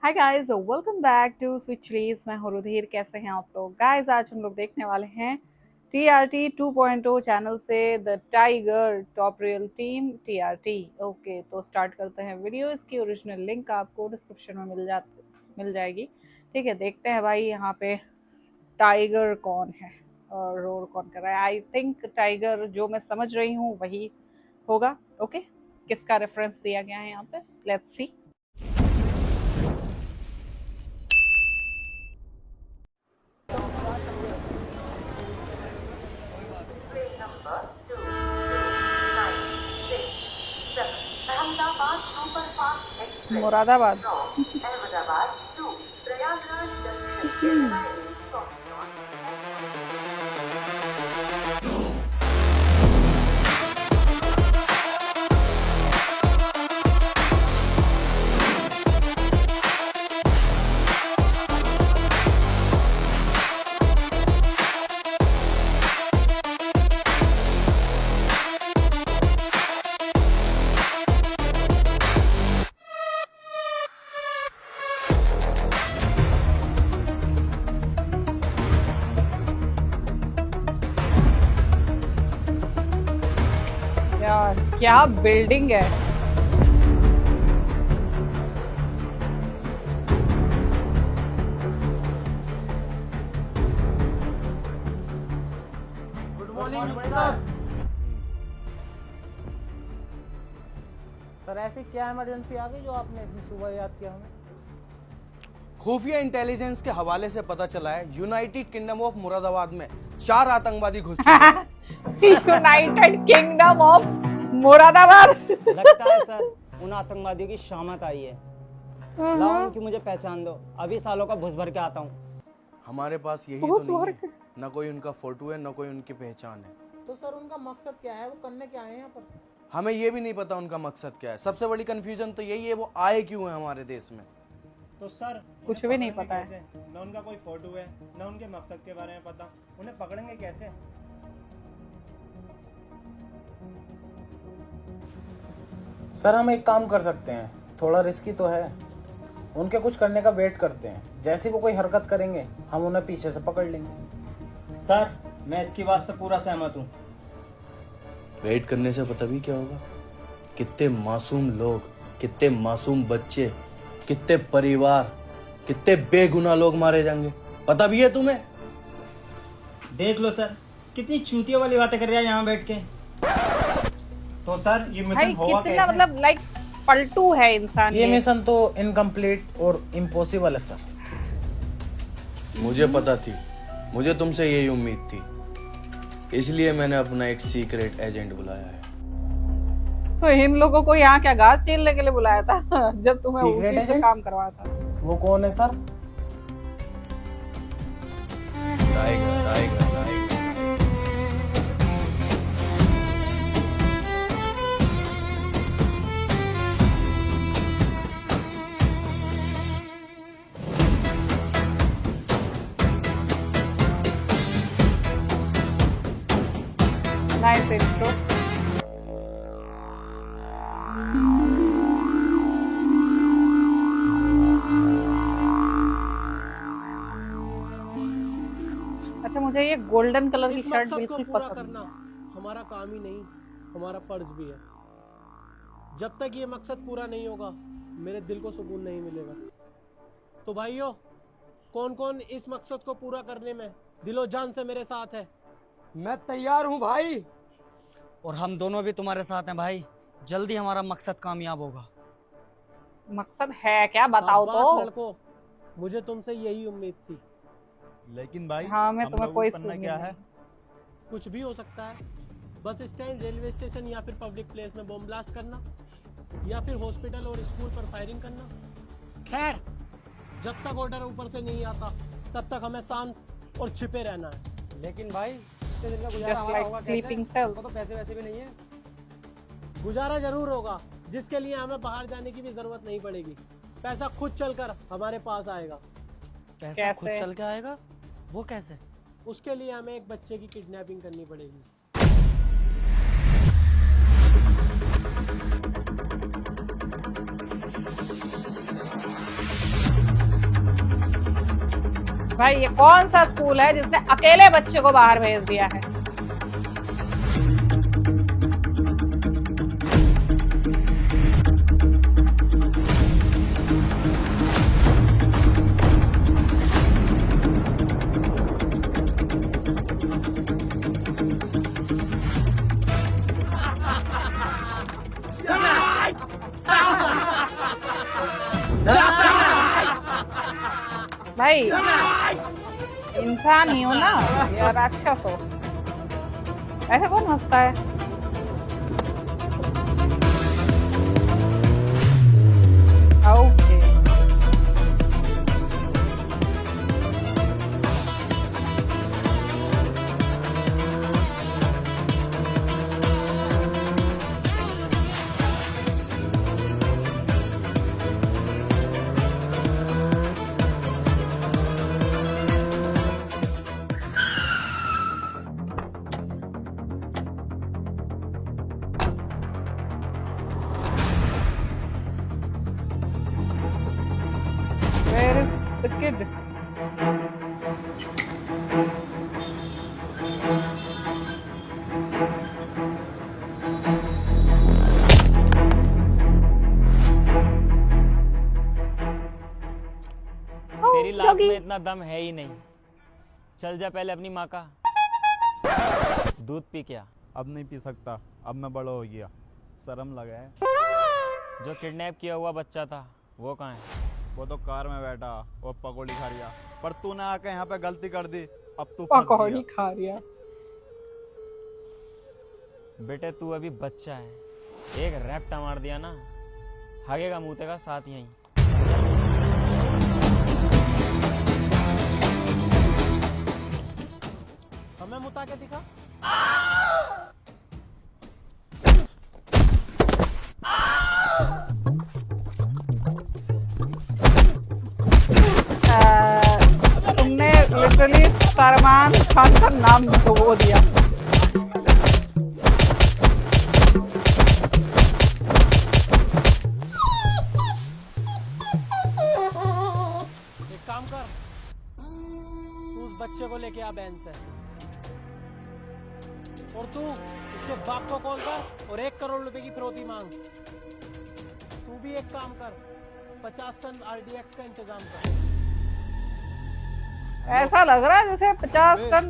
Hi guys, welcome back to switch reels. मैं हूँ रुधिर। कैसे हैं आप लोग गाइस? आज हम लोग देखने वाले हैं TRT 2.0 चैनल से the tiger top real team TRT। Okay, तो स्टार्ट करते हैं वीडियो। इसकी ओरिजिनल लिंक आपको डिस्क्रिप्शन में मिल जाएगी। ठीक है, देखते हैं भाई यहाँ पे टाइगर कौन है और रोल कौन कर रहा है। आई थिंक टाइगर जो मैं समझ रही हूँ वही होगा। ओके, किसका रेफरेंस दिया गया है यहाँ पे, लेट्स सी। मुरादाबाद। यार क्या बिल्डिंग है। Good morning sir. सर ऐसी क्या इमरजेंसी आ गई जो आपने इतनी सुबह याद किया हमें? खुफिया इंटेलिजेंस के हवाले से पता चला है यूनाइटेड किंगडम ऑफ मुरादाबाद में 4 आतंकवादी घुस चुके हैं। United kingdom of Moradabad. लगता है सर उन आतंकवादियों की शामत आई है। लाओ उनकी मुझे पहचान दो, अभी सालों का घुस भर के आता हूँ। हमारे पास यही घुस तो भर नहीं के? है, न कोई उनका फोटो है न कोई उनकी पहचान है। तो सर उनका मकसद क्या है? वो करने क्या आए हैं यहाँ पर? हमें ये भी नहीं पता उनका मकसद क्या है। सबसे बड़ी कंफ्यूजन तो यही है, वो आए क्यों हैं हमारे देश में। तो सर कुछ भी नहीं पता है। न उनका कोई फोटो है न उनके मकसद के बारे में पता, उन्हें पकड़ेंगे कैसे? सर हम एक काम कर सकते हैं, थोड़ा रिस्की तो है। उनके कुछ करने का वेट करते हैं, जैसे वो कोई हरकत करेंगे हम उन्हें पीछे से पकड़ लेंगे। सर मैं इसकी बात से पूरा सहमत हूँ। वेट करने से पता भी क्या होगा, कितने मासूम लोग, कितने मासूम बच्चे, कितने परिवार, कितने बेगुनाह लोग मारे जाएंगे, पता भी है तुम्हें? देख लो सर, कितनी चूतिया वाली बातें कर रहा है यहाँ बैठ के। तो सर ये भाई मिशन होगा कितना कैसे? मतलब लाइक पलटू है इंसान ये मिशन तो इनकम्प्लीट और इम्पॉसिबल है सर। मुझे पता थी, मुझे तुमसे यही उम्मीद थी, इसलिए मैंने अपना एक सीक्रेट एजेंट बुलाया है। तो इन लोगों को यहाँ क्या घास चीरने के लिए बुलाया था जब तुम्हें Secret उसी से agent? काम करवाया था। वो कौन है sir? Tiger tiger tiger. Nice intro. अच्छा, मुझे ये गोल्डन कलर की इस शर्ट मकसद को बिल्कुल पूरा पसंद करना नहीं। हमारा काम ही नहीं, हमारा फर्ज भी है। जब तक ये मकसद पूरा नहीं होगा मेरे दिल को सुकून नहीं मिलेगा। तो भाइयों, कौन कौन इस मकसद को पूरा करने में दिलो जान से मेरे साथ है? मैं तैयार हूँ भाई। और हम दोनों भी तुम्हारे साथ हैं भाई। जल्दी हमारा मकसद कामयाब होगा। मकसद है क्या, बताओ शाबाश तो। लड़कों, मुझे तुमसे यही उम्मीद थी। लेकिन भाई हाँ, मैं हम तुम्हें लोगों कोई को करना सुन क्या नहीं। है? कुछ भी हो सकता है, बस स्टैंड, रेलवे स्टेशन या फिर पब्लिक प्लेस में बम ब्लास्ट करना, या फिर हॉस्पिटल और स्कूल पर फायरिंग करना। खैर, जब तक ऑर्डर ऊपर से नहीं आता तब तक हमें शांत और छिपे रहना है। लेकिन भाई इतने दिन का गुजारा जस्ट हमारा लाइक होगा कैसे? Sleeping cell. हमको तो पैसे वैसे भी नहीं है। गुजारा जरूर होगा, जिसके लिए हमें बाहर जाने की भी जरूरत नहीं पड़ेगी। पैसा खुद चलकर हमारे पास आएगा। पैसा खुद कैसे? चल के आएगा? वो कैसे? उसके लिए हमें एक बच्चे की किडनैपिंग करनी पड़ेगी। भाई ये कौन सा स्कूल है जिसने अकेले बच्चे को बाहर भेज दिया है? भाई इंसान ही हो ना या राक्षस हो? ऐसे कौन हंसता है? Okay Where is the kid? तेरी लात में इतना दम है ही नहीं। चल जा पहले अपनी माँ का दूध पी क्या। अब नहीं पी सकता, अब मैं बड़ा हो गया, शर्म लगा है। जो किडनैप किया हुआ बच्चा था वो कहाँ है? वो तो कार में बैठा वो पकौड़ी खा रहा, पर तूने आके यहाँ पे गलती कर दी, अब तू फंस पकौड़ी गया। खा रही है। बेटे तू अभी बच्चा है, एक रैप्टा मार दिया ना भागेगा मुतेगा साथ यहीं। हमें मुता के दिखा। तुमने लिटरली सलमान खान का नाम वो दिया। एक काम कर, तू उस बच्चे को लेके आ बैन से, और तू उसके बाप को कॉल कर और 1 करोड़ रुपए की फिरौती मांग। तू भी एक काम कर, 50 टन RDX का इंतजाम कर। ऐसा लग रहा है जैसे 50 टन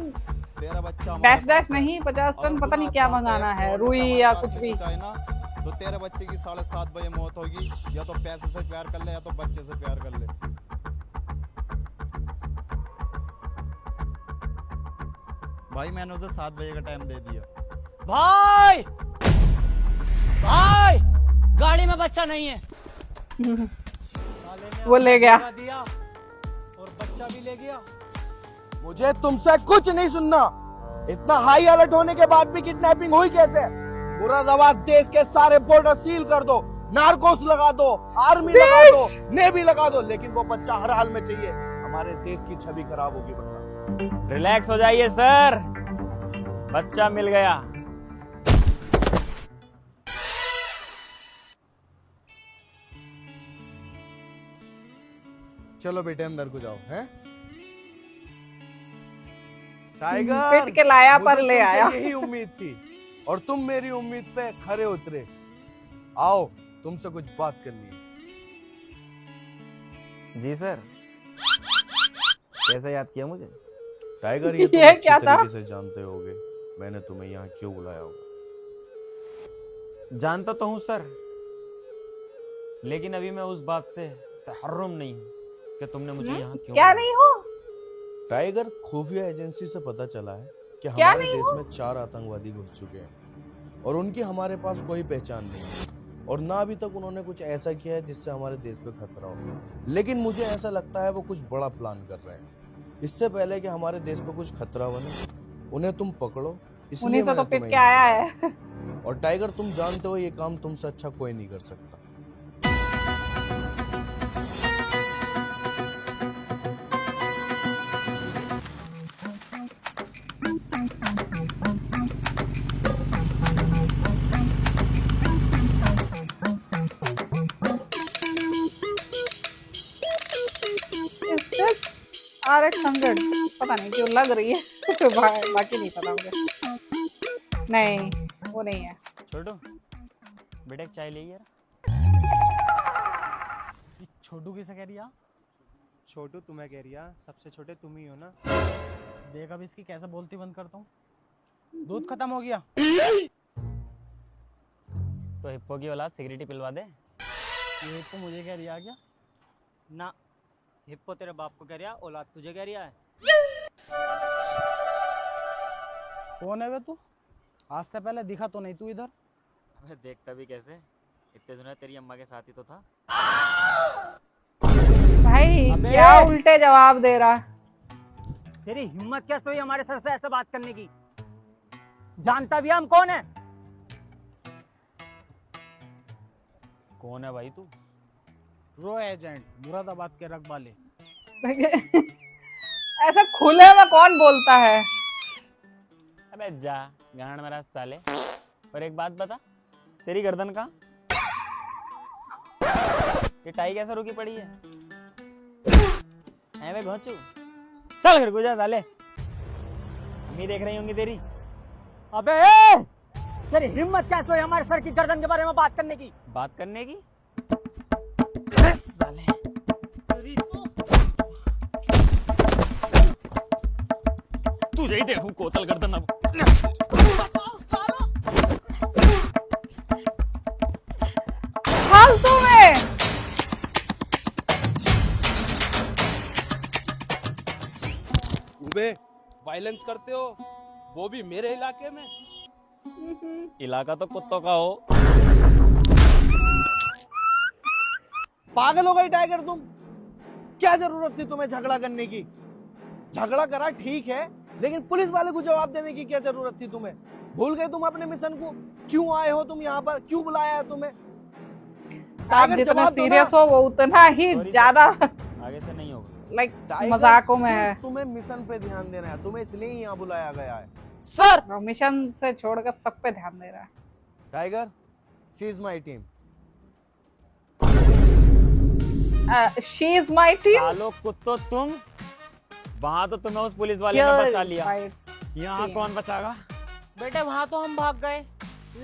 तेरा बच्चा डैश डैश नहीं 50 टन पता नहीं क्या मंगाना है, रुई या कुछ भी। ना तो तेरे बच्चे की 7:30 बजे मौत होगी, या तो पैसे से प्यार कर ले या तो बच्चे से प्यार कर ले। भाई मैंने उसे 7 बजे का टाइम दे दिया। भाई भाई गाड़ी में बच्चा नहीं है। साले ने वो ले गया। धोखा दिया और बच्चा भी ले गया। मुझे तुमसे कुछ नहीं सुनना। इतना हाई अलर्ट होने के बाद भी किडनैपिंग हुई कैसे? मुरादाबाद देश के सारे बॉर्डर सील कर दो, नार्कोस लगा दो, आर्मी लगा दो, नेवी लगा दो, लेकिन वो बच्चा हर हाल में चाहिए। हमारे देश की छवि खराब होगी वरना। रिलैक्स हो जाइए सर, बच्चा मिल गया। चलो बेटे अंदर को जाओ। हैं टाइगर, पिट के लाया पर मुझे ले तुमसे आया। यही उम्मीद थी और तुम मेरी उम्मीद पे खरे उतरे। आओ तुमसे कुछ बात करनी है। जी सर, कैसे याद किया मुझे? टाइगर ये तुम ये अच्छी क्या था? तरीके से जानते होगे मैंने तुम्हें यहाँ क्यों बुलाया होगा। जानता तो हूँ सर, लेकिन अभी मैं उस बात से तहर्रुम नहीं हूँ कि तुमने मुझे यहाँ क्यों क्या बुलाया। नहीं हो? टाइगर, खुफिया एजेंसी से पता चला है कि क्या हमारे नहीं देश में 4 आतंकवादी घुस चुके हैं और उनकी हमारे पास कोई पहचान नहीं है और ना अभी तक उन्होंने कुछ ऐसा किया है जिससे हमारे देश पे खतरा हो। लेकिन मुझे ऐसा लगता है वो कुछ बड़ा प्लान कर रहे हैं। इससे पहले कि हमारे देश पे कुछ खतरा बने उन्हें तुम पकड़ो। इसलिए उन्हीं से तो मैंने पिट तुम्हें के यहाँ आया बुलाया। है। और टाइगर, तुम जानते हो ये काम तुमसे अच्छा कोई नहीं कर सकता। Is this RX 100 पता नहीं क्यों लग रही है बाकी नहीं पता मुझे। नहीं वो नहीं है। छोटू बेटा एक चाय ले यार। छोटू किसे कह रही है? छोटू तुम्हें कह रही है, सबसे छोटे तुम ही हो ना। देख अब इसकी कैसे बोलती बंद करता हूँ। दूध खत्म हो गया। तो हिप्पो की औलाद सिगरेट पिलवा दे। ये तो मुझे कह रही है क्या? ना हिप्पो तेरे बाप को कह रहा, औलाद तुझे कह रहा है। कौन है बे तू? आज से पहले दिखा तो नहीं तू इधर। अबे देखता भी कैसे, इतने दिनों तेरी अम्मा के साथ ही तो था। भाई क्या उल्टे जवाब दे रहा। तेरी हिम्मत कैसे हुई हमारे सर से ऐसे बात करने की? जानता भी हम कौन है? कौन है भाई तू? रो एजेंट मुरादाबाद के रखवाले। ऐसा खुले में कौन बोलता है? अबे जा गांड मेरा साले। और एक बात बता, तेरी गर्दन कहाँ? ये टाई कैसे रुकी पड़ी है? बे घोंचू, चल घर को जा साले, अम्मी देख रही होंगी तेरी। अबे तेरी हिम्मत कैसे हुई हमारे सर की गर्दन के बारे में बात करने की? बात करने की? साले तुझे ही देखूं कोतल गर्दन अब। फालतू में बे वायलेंस करते हो, वो भी मेरे इलाके में। इलाका तो कुत्तों का हो। पागल हो गई टाइगर तुम? क्या जरूरत थी तुम्हें झगड़ा करने की? झगड़ा करा ठीक है, लेकिन पुलिस वाले को जवाब देने की क्या जरूरत थी तुम्हें? भूल गए तुम अपने मिशन को? क्यों आए हो तुम यहाँ पर? क्यों बुलाया है तुम्हें? आप जितना सीरियस हो वो उतना ही ज्यादा आगे से नहीं होगा। लाइक मजाकों में है। तुम्हें मिशन पे ध्यान देना है, तुम्हें इसलिए ही यहाँ बुलाया गया है। सर मिशन से छोड़कर सब पे ध्यान दे रहा है। Tiger sees my team. She is my team. सालो कुत्तो तुम, वहां तो तुम्हें उस पुलिस वाले ने बचा लिया, यहाँ कौन बचाएगा? बेटे वहां तो हम भाग गए,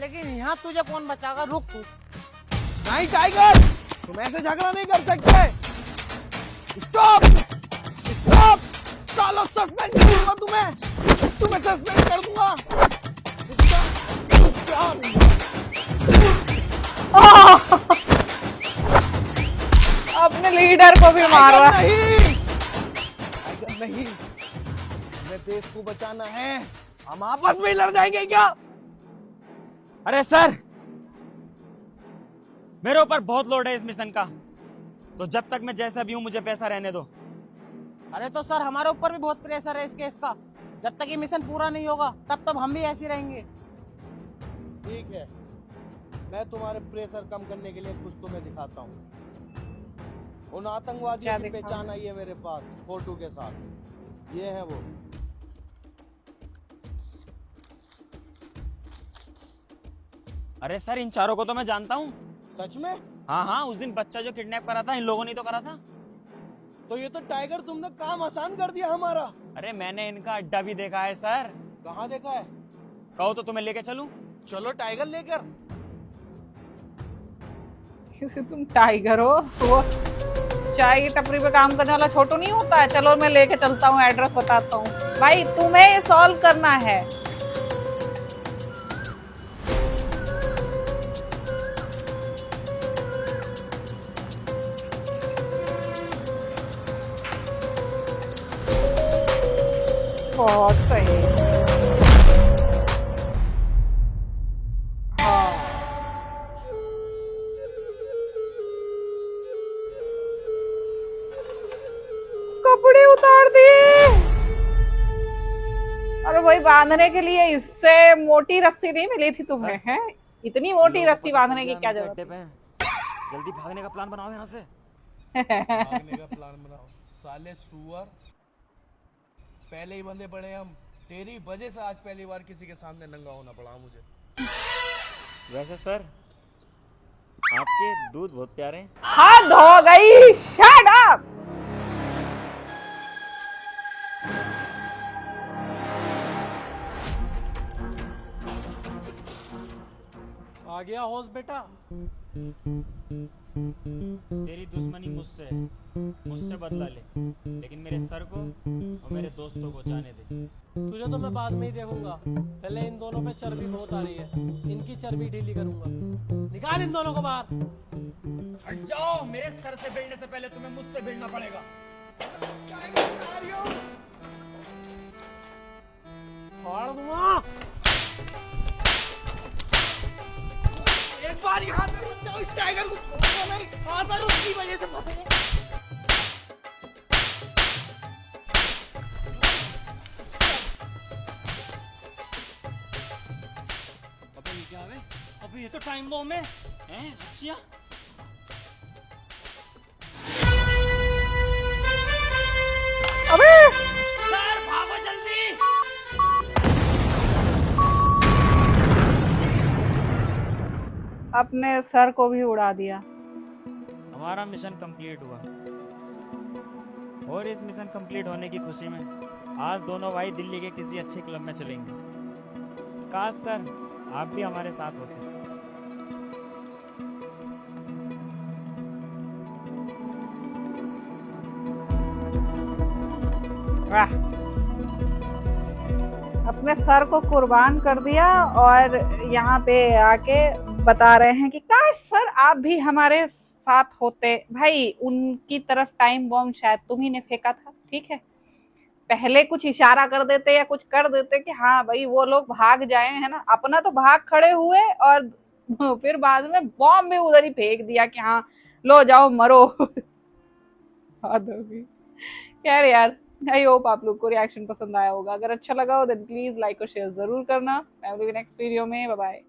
लेकिन यहाँ तुझे कौन बचाएगा? रुक तू। नहीं टाइगर, तुम ऐसे झगड़ा नहीं कर सकते। स्टॉप स्टॉप, सालो सस्पेंड कर दूंगा तुम्हें सस्पेंड कर दूंगा। अपने लीडर को भी मार रहा है। टाइगर नहीं, हमें देश को बचाना है। हम आपस में लड़ जाएंगे क्या? अरे सर, मेरे ऊपर बहुत लोड है इस मिशन का, तो जब तक मैं जैसा भी हूं मुझे पैसा रहने दो। अरे तो सर हमारे ऊपर भी बहुत प्रेशर है इस केस का। जब तक ये मिशन पूरा नहीं होगा तब तक हम भी ऐसे ही रहेंगे। ठीक है, मैं तुम्हारे प्रेशर कम करने के लिए कुछ तुम्हें दिखाता हूँ। उन आतंकवादियों की पहचान आई है मेरे पास फोटो के साथ। ये है वो। अरे सर इन चारों को तो मैं जानता हूँ। सच में? हाँ, उस दिन बच्चा जो किडनैप करा था इन लोगों ने तो करा था। तो ये तो टाइगर तुमने काम आसान कर दिया हमारा। अरे मैंने इनका अड्डा भी देखा है सर। कहाँ देखा है? कहो तो तुम्हें लेके चलूं? चलो टाइगर लेकर। तुम टाइगर हो, वो चाय की टपरी पे काम करने वाला छोटू नहीं होता है। चलो मैं लेके चलता हूँ, एड्रेस बताता हूँ। भाई तुम्हें सॉल्व करना है। बहुत सही। कपड़े उतार दिए। अरे वही बांधने के लिए इससे मोटी रस्सी नहीं मिली थी तुम्हें? हैं इतनी मोटी रस्सी बांधने की क्या जरूरत है? जल्दी भागने का प्लान बनाओ यहाँ से। भागने का प्लान बनाओ साले सुअर। पहले ही बंदे पड़े हम। तेरी वजह से आज पहली बार किसी के सामने नंगा होना पड़ा मुझे। वैसे सर आपके दूध बहुत प्यारे हैं। हाथ धो गई। Shut up. गया होश बेटा। तेरी दुश्मनी मुझसे है, मुझसे बदला ले, लेकिन मेरे सर को और मेरे दोस्तों को जाने दे। तुझे तो मैं बाद में ही देखूंगा, पहले इन दोनों पे चर्बी बहुत आ रही है, इनकी चर्बी ढीली करूंगा। निकाल इन दोनों को बाहर। हट जाओ, मेरे सर से भिड़ने से पहले तुम्हें मुझसे भिड़ना पड़ेगा। फाड़ दूंगा। एक बार यहाँ पे मत जाओ, इस टाइगर को छोड़ो नहीं, आसर उसकी वजह से फंसे। अबे ये क्या है? अबे ये तो टाइम बॉम्ब है, हैं? अच्छा अबे सर भागो जल्दी। अपने सर को भी उड़ा दिया। हमारा मिशन कंप्लीट हुआ और इस मिशन कंप्लीट होने की खुशी में आज दोनों भाई दिल्ली के किसी अच्छे क्लब में चलेंगे। काश सर आप भी हमारे साथ होते। वाह, अपने सर को कुर्बान कर दिया और यहाँ पे आके बता रहे हैं कि काश सर आप भी हमारे साथ होते। भाई उनकी तरफ टाइम बॉम्ब शायद तुम ही ने फेंका था, ठीक है, पहले कुछ इशारा कर देते या कुछ कर देते कि हाँ भाई वो लोग भाग जाए, है ना, अपना तो भाग खड़े हुए और फिर बाद में बॉम्ब भी उधर ही फेंक दिया कि हाँ लो जाओ मरो। हद होगी। खैर यार, आई होप आप लोग को रिएक्शन पसंद आया होगा। अगर अच्छा लगा हो देन प्लीज लाइक और शेयर जरूर करना। मैं मिलूंगी नेक्स्ट वीडियो में। Bye bye.